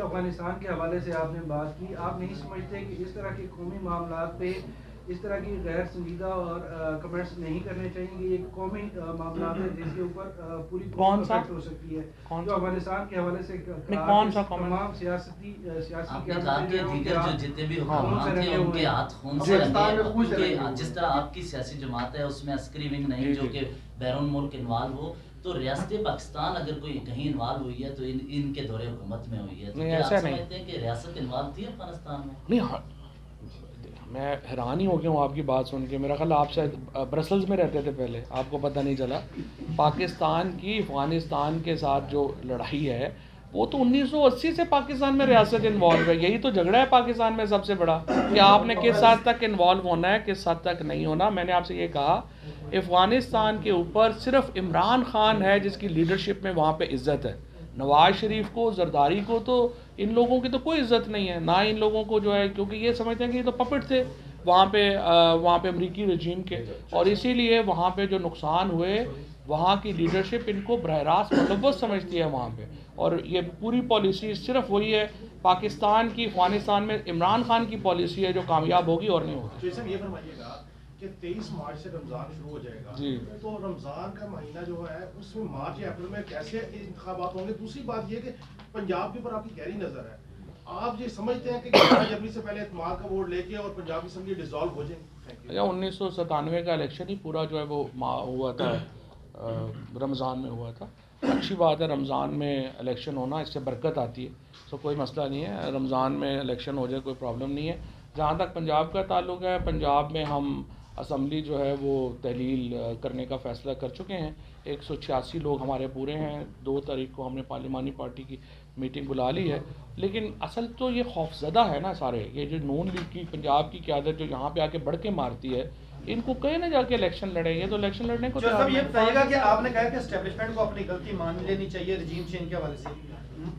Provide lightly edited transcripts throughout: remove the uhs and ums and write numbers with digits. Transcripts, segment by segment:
अफगानिस्तान के हवाले से आपने बात की, आप नहीं समझते कि इस तरह के कौमी मामलात पे इस तरह की गैर संजीदा और कमेंट्स नहीं करने चाहिए? ये कौमी मामला है जिसके ऊपर पूरी कौन सा हो सकती है, जो अफगानिस्तान के हवाले से कौन सा तमाम सियासी जितने भी हुक्मरान थे उनके हाथ खून से रंगे, जिस तरह आपकी सियासी जमात है उसमें अस्करी विंग नहीं जो कि बैरून मुल्क इन्वॉल्व हो, तो रियासत पाकिस्तान अगर कोई कहीं इन्वॉल्व हुई है तो इनके दौरे हुकूमत में हुई है। तो क्या आप समझते हैं कि रियासत इन्वॉल्व थी अफगानिस्तान में? नहीं, मैं हैरान ही हो गया हूँ आपकी बात सुन के। मेरा ख्याल आप शायद ब्रसल्स में रहते थे पहले, आपको पता नहीं चला। पाकिस्तान की अफ़गानिस्तान के साथ जो लड़ाई है वो तो 1980 से पाकिस्तान में रियासत इन्वॉल्व है। यही तो झगड़ा है पाकिस्तान में सबसे बड़ा कि आपने किस हद तक इन्वॉल्व होना है, किस हद तक नहीं होना। मैंने आपसे ये कहा, अफ़गानिस्तान के ऊपर सिर्फ इमरान खान है जिसकी लीडरशिप में वहाँ पे इज़्ज़त है। नवाज़ शरीफ को, जरदारी को तो इन लोगों की तो कोई इज़्ज़त नहीं है ना। इन लोगों को जो है, क्योंकि ये समझते हैं कि ये तो पपेट थे वहाँ पे अमरीकी रजीम के, और इसीलिए वहाँ पे जो नुकसान हुए वहाँ की लीडरशिप इनको बरह रास्त मुलव्वस समझती है वहाँ पे। और ये पूरी पॉलिसी सिर्फ वही है पाकिस्तान की, अफगानिस्तान में इमरान खान की पॉलिसी है जो कामयाब होगी और नहीं होगी। तो ये फरमाइएगा कि 23 मार्च से रमज़ान शुरू हो जाएगा जी, तो रमज़ान का महीना जो है उसमें मार्च या अप्रैल में कैसे इंतखाबात होंगे? दूसरी बात ये कि पंजाब के ऊपर आपकी गहरी नज़र है, आप ये समझते हैं कि 11 जनवरी से पहले इत्मीनान का वोट लेके और पंजाब की असेंबली डिसॉल्व हो जाएगी? 1997 का इलेक्शन ही पूरा जो है वो हुआ था, रमज़ान में हुआ था। अच्छी बात है रमज़ान में इलेक्शन होना, इससे बरकत आती है, तो कोई मसला नहीं है। रमज़ान में इलेक्शन हो जाए कोई प्रॉब्लम नहीं है। जहाँ तक पंजाब का ताल्लुक़ है, पंजाब में हम असम्बली जो है वो तहलील करने का फ़ैसला कर चुके हैं। 186 लोग हमारे पूरे हैं। 2 तारीख को हमने पार्लिमानी पार्टी की मीटिंग बुला ली है। लेकिन असल तो ये खौफज़दा है ना सारे, ये जो नून लीग की पंजाब की क़यादत जो यहाँ पे आके बढ़ के मारती है, इनको कहे ना जाके इलेक्शन लड़ेंगे, तो इलेक्शन लड़ने को सब ये बताइएगा कि आपने कहा कि एस्टेब्लिशमेंट को अपनी गलती मान लेनी चाहिए रजीम चेंज के हवाले से,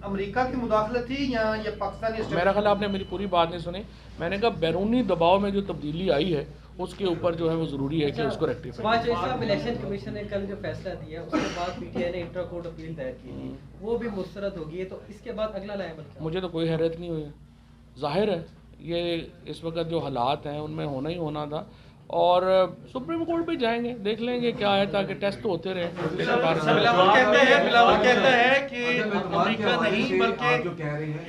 अमेरिका की मुदाखलत थी या ये पाकिस्तानी? मेरा ख्याल आपने मेरी पूरी बात नहीं सुनी। मैंने कहा बैरूनी दबाव में जो तब्दीली आई है उसके ऊपर जो है वो ज़रूरी है कि उसको रेक्टिफाई। इलेक्शन कमीशन ने कल जो फैसला दिया उसके बाद पीटीआई ने इंट्रा कोर्ट अपील दायर की थी, वो भी मुस्तरद होगी है, तो इसके बाद अगला लाएबल क्या? मुझे तो कोई हैरत नहीं हुई, जाहिर है ये इस वक्त जो हालात हैं उनमें होना ही होना था। और सुप्रीम कोर्ट भी जाएंगे, देख लेंगे क्या है, ताकि टेस्ट तो होते रहे। बिलावल कहता है कि अमेरिका नहीं बल्कि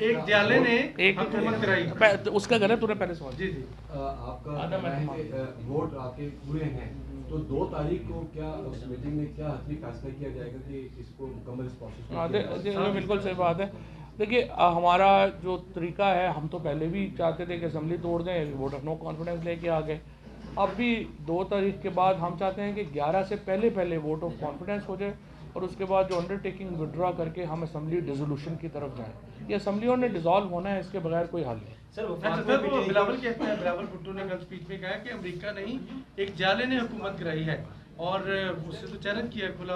एक जाले ने एक हुकूमत कराई। उसका गलत तूने पहले सवाल। जी आपका वोट आके हुए हैं, तो 2 तारीख को क्या उस मीटिंग में क्या हतमी फैसला किया जाएगा कि इसको मुकम्मल इस प्रोसेस में? बिल्कुल सही बात है। देखिए हमारा जो तरीका है, हम तो पहले भी चाहते थे कि असम्बली तोड़ दें, वोट ऑफ नो कॉन्फिडेंस लेके आ गए। अब भी 2 तारीख के बाद हम चाहते हैं कि 11 से पहले वोट ऑफ कॉन्फिडेंस हो जाए और उसके बाद जो अंडरटेकिंग विड्रॉ करके हम असम्बली डिसोल्यूशन की तरफ जाएं। ये असम्बलियों ने डिसॉल्व होना है, इसके बगैर कोई हल नहीं। सर बिलावल कहते हैं, बिलावल भुट्टो ने कल स्पीच में कहा कि अमेरिका नहीं एक जाले ने हुकूमत कराई है और उससे तो चैलेंज किया खुला।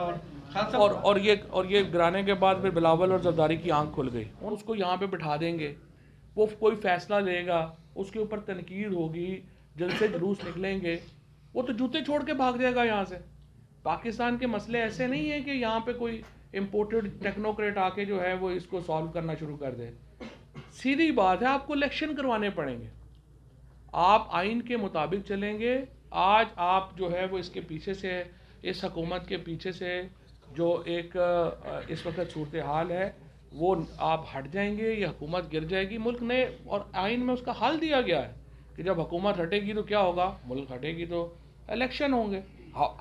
और ये गिराने के बाद फिर बिलावल और जरदारी की आंख खुल गई। उसको यहाँ पे बिठा देंगे, वो कोई फैसला लेगा, उसके ऊपर तनकीद होगी, जलसे जुलूस निकलेंगे, वो तो जूते छोड़ के भाग जाएगा यहाँ से। पाकिस्तान के मसले ऐसे नहीं है कि यहाँ पे कोई इम्पोर्टेड टेक्नोक्रेट आके जो है वो इसको सॉल्व करना शुरू कर दे। सीधी बात है, आपको इलेक्शन करवाने पड़ेंगे। आप आइन के मुताबिक चलेंगे। आज आप जो है वो इसके पीछे से, इस हुकूमत के पीछे से जो एक इस वक्त सूरत हाल है वो आप हट जाएंगे, ये हुकूमत गिर जाएगी। मुल्क ने और आइन में उसका हल दिया गया है कि जब हुकूमत हटेगी तो क्या होगा, मुल्क हटेगी तो इलेक्शन होंगे।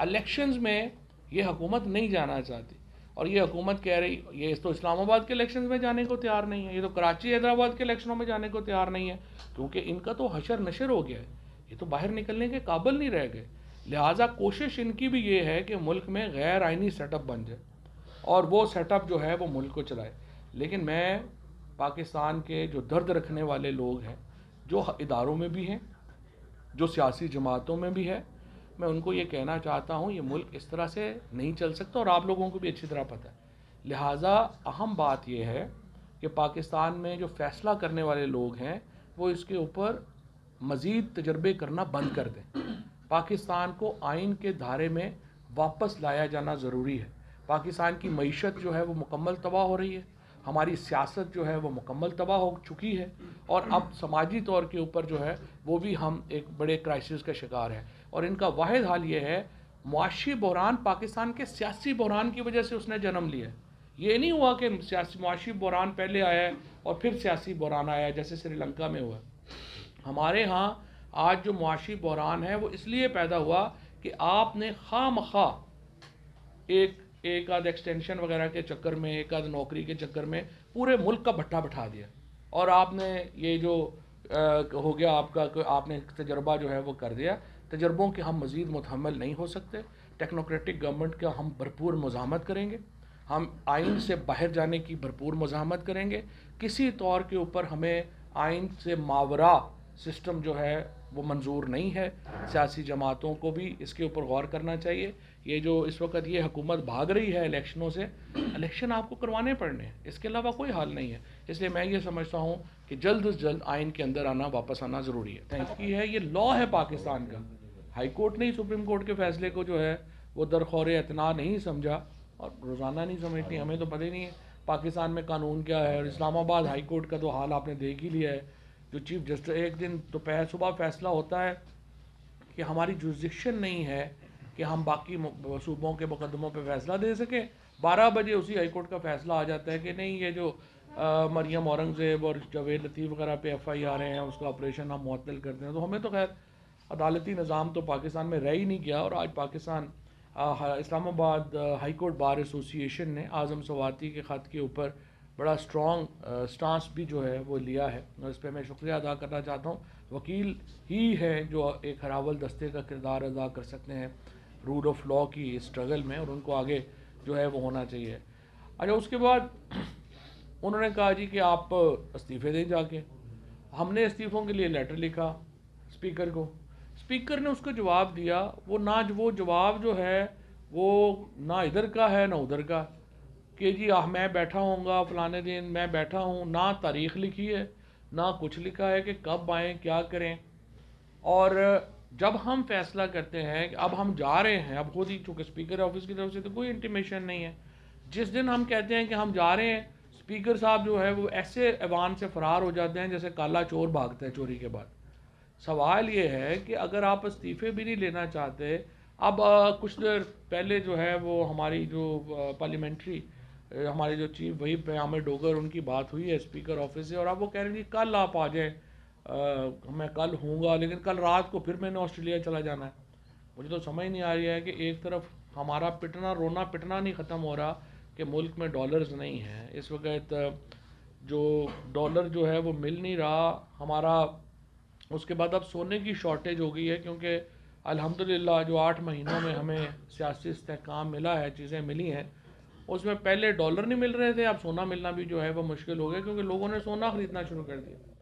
इलेक्शंस में ये हुकूमत नहीं जाना चाहती और ये हुकूमत कह रही, ये तो इस्लामाबाद के इलेक्शंस में जाने को तैयार नहीं है, ये तो कराची हैदराबाद के इलेक्शनों में जाने को तैयार नहीं है, क्योंकि इनका तो हशर नशर हो गया है, ये तो बाहर निकलने के काबिल नहीं रह गए। लिहाजा कोशिश इनकी भी ये है कि मुल्क में गैर आइनी सेटअप बन जाए और वो सेटअप जो है वो मुल्क को चलाए। लेकिन मैं पाकिस्तान के जो दर्द रखने वाले लोग हैं, जो इदारों में भी हैं, जो सियासी जमातों में भी है, मैं उनको ये कहना चाहता हूँ ये मुल्क इस तरह से नहीं चल सकता और आप लोगों को भी अच्छी तरह पता है। लिहाजा अहम बात यह है कि पाकिस्तान में जो फ़ैसला करने वाले लोग हैं वो इसके ऊपर मज़ीद तजर्बे करना बंद कर दें। पाकिस्तान को आइन के धारे में वापस लाया जाना ज़रूरी है। पाकिस्तान की मईशत जो है वो मुकम्मल तबाह हो रही है, हमारी सियासत जो है वो मुकम्मल तबाह हो चुकी है, और अब समाजी तौर के ऊपर जो है वो भी हम एक बड़े क्राइसिस का शिकार हैं। और इनका वाहिद हाल ये है, मुआशी बहरान पाकिस्तान के सियासी बहरान की वजह से उसने जन्म लिया है। ये नहीं हुआ कि सियासी मुआशी बहरान पहले आया है और फिर सियासी बहरान आया जैसे श्रीलंका में हुआ। हमारे यहाँ आज जो मुआशी बहरान है वो इसलिए पैदा हुआ कि आपने खामखा एक आध एक्सटेंशन वगैरह के चक्कर में, एक आध नौकरी के चक्कर में पूरे मुल्क का भट्टा बैठा दिया, और आपने ये जो हो गया आपका, आपने तजर्बा जो है वो कर दिया। तजर्बों के हम मज़ीद मुतहम्मिल नहीं हो सकते। टेक्नोक्रेटिक गवर्नमेंट का हम भरपूर मुज़ाहमत करेंगे, हम आइन से बाहर जाने की भरपूर मुज़ाहमत करेंगे। किसी तौर के ऊपर हमें आइन से मावरा सिस्टम जो है वो मंजूर नहीं है। सियासी जमातों को भी इसके ऊपर गौर करना चाहिए। ये जो इस वक्त ये हुकूमत भाग रही है इलेक्शनों से, इलेक्शन आपको करवाने पड़ने हैं, इसके अलावा कोई हाल नहीं है। इसलिए मैं ये समझता हूँ कि जल्द से जल्द आइन के अंदर आना, वापस आना ज़रूरी है। थैंक यू है, ये लॉ है पाकिस्तान का। हाई कोर्ट ने सुप्रीम कोर्ट के फैसले को जो है वो दरखौर इतना नहीं समझा, और रोज़ाना नहीं समझती, हमें तो पता ही नहीं है पाकिस्तान में कानून क्या है। और इस्लामाबाद हाई कोर्ट का तो हाल आपने देख ही लिया है। जो चीफ जस्टिस, एक दिन दोपहर सुबह फैसला होता है कि हमारी जुरिस्डिक्शन नहीं है कि हम बाकी सूबों के मुकदमों पे फैसला दे सकें, 12 बजे उसी हाई कोर्ट का फैसला आ जाता है कि नहीं, ये जो मरियम औरंगज़ेब और जावेद लतीफ़ वगैरह पे FIR हैं, उसका ऑपरेशन हम मुअत्तल करते हैं। तो हमें तो खैर अदालती निज़ाम तो पाकिस्तान में रह ही नहीं गया। और आज Pakistan Islamabad high court bar association ने आज़म सवाती के ख़त के ऊपर बड़ा स्ट्रॉन्ग स्टांस भी जो है वो लिया है, और इस पर मैं शुक्रिया अदा करना चाहता हूँ। वकील ही है जो एक हरावल दस्ते का किरदार अदा कर सकते हैं रूल ऑफ लॉ की स्ट्रगल में, और उनको आगे जो है वो होना चाहिए। अच्छा, उसके बाद उन्होंने कहा जी कि आप इस्तीफ़े दें जाके। हमने इस्तीफ़ों के लिए लेटर लिखा स्पीकर को, स्पीकर ने उसको जवाब दिया। वो जवाब जो है वो ना इधर का है ना उधर का, कि जी मैं बैठा हूँगा फ़लाने दिन, मैं बैठा हूँ, ना तारीख़ लिखी है ना कुछ लिखा है कि कब आएँ क्या करें। और जब हम फैसला करते हैं कि अब हम जा रहे हैं, अब खुद ही चूँकि स्पीकर ऑफिस की तरफ से तो कोई इंटीमेशन नहीं है, जिस दिन हम कहते हैं कि हम जा रहे हैं, स्पीकर साहब जो है वो ऐसे ऐवान से फ़रार हो जाते हैं जैसे काला चोर भागता है चोरी के बाद। सवाल ये है कि अगर आप इस्तीफ़े भी नहीं लेना चाहते, अब कुछ देर पहले जो है वो हमारी जो पार्लियामेंट्री हमारे जो चीफ वही आमिर डोगर, उनकी बात हुई है स्पीकर ऑफिस से, और अब वो कह रहे हैं कि कल आप आ जाएँ, मैं कल हूँगा, लेकिन कल रात को फिर मैंने ऑस्ट्रेलिया चला जाना है। मुझे तो समझ नहीं आ रही है कि एक तरफ हमारा पिटना रोना पिटना नहीं ख़त्म हो रहा कि मुल्क में डॉलर्स नहीं हैं इस वक्त, जो डॉलर जो है वो मिल नहीं रहा हमारा। उसके बाद अब सोने की शॉर्टेज हो गई है, क्योंकि अल्हम्दुलिल्लाह जो 8 महीनों में हमें सियासी इस्तेहकाम मिला है, चीज़ें मिली हैं, उसमें पहले डॉलर नहीं मिल रहे थे, अब सोना मिलना भी जो है वो मुश्किल हो गया, क्योंकि लोगों ने सोना ख़रीदना शुरू कर दिया।